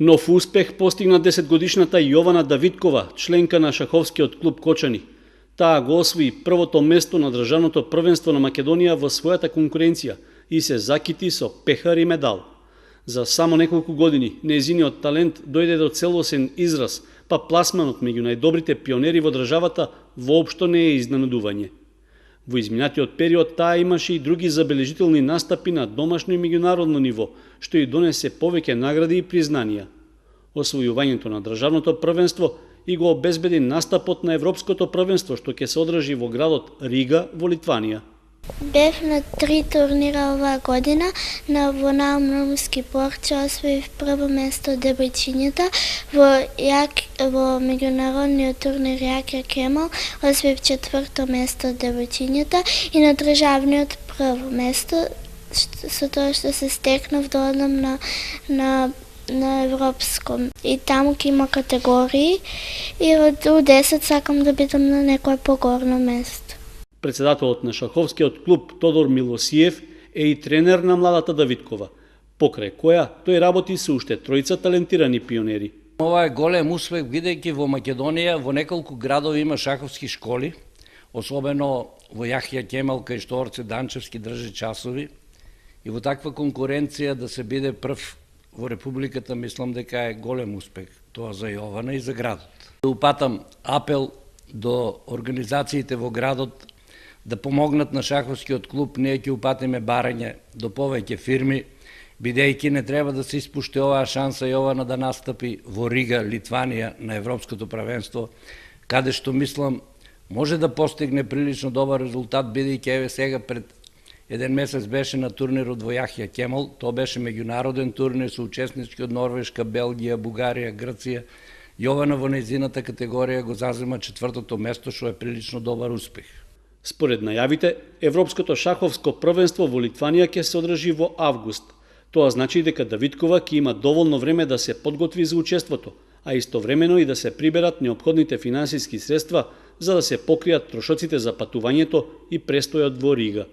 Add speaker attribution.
Speaker 1: Нов успех постигна 10-годишната Јована Давидкова, членка на шаховскиот клуб Кочани. Таа го освои првото место на државното првенство на Македонија во својата конкуренција и се закити со пехар и медал. За само неколку години нејзиниот талент дојде до целосен израз, па пласманот меѓу најдобрите пионери во државата воопшто не е изненадување. Во изминатиот период таа имаше и други забележителни настапи на домашно и меѓународно ниво, што и донесе повеќе награди и признанија. Освојувањето на државното првенство и го обезбеди настапот на Европското првенство, што ќе се одржи во градот Рига во Литванија.
Speaker 2: Бев на 3 турнира оваа година. Во наумски порче освоив прво место девојчињата, во меѓународниот турнир Јакја Кемал освоив 4-то место девојчињата и на државниот прво место, со тоа што се стекнав да одам на европско. И таму ќе има категории и од 10 сакам да бидам на некое погорно место.
Speaker 1: Председателот на шаховскиот клуб Тодор Милосиев е и тренер на младата Давидкова, покрај која тој работи со уште тројца талентирани пионери.
Speaker 3: Ова е голем успех, бидејќи во Македонија во неколку градови има шаховски школи, особено во Јахја Кемал, кај што Орце Данчевски држи часови, и во таква конкуренција да се биде прв во Републиката, мислам дека е голем успех тоа за Јована и за градот. Да упатам апел до организациите во градот да помогнат на шаховскиот клуб. Ние ќе упатиме барање до повеќе фирми, бидејќи не треба да се испушти оваа шанса Јована да настапи во Рига, Литванија, на Европското првенство, каде што мислам може да постигне прилично добар резултат, бидејќи еве сега пред еден месец беше на турнирот во Јахја Кемал. Тоа беше меѓународен турнир со учесници од Норвешка, Белгија, Бугарија, Грција. Јована во нејзината категорија го зазема 4-то место, што е прилично добар успех.
Speaker 1: Според најавите, Европското шаховско првенство во Литванија ќе се одржи во август. Тоа значи дека Давидкова ќе има доволно време да се подготви за учеството, а истовремено и да се приберат неопходните финансиски средства за да се покријат трошоците за патувањето и престојот во Рига.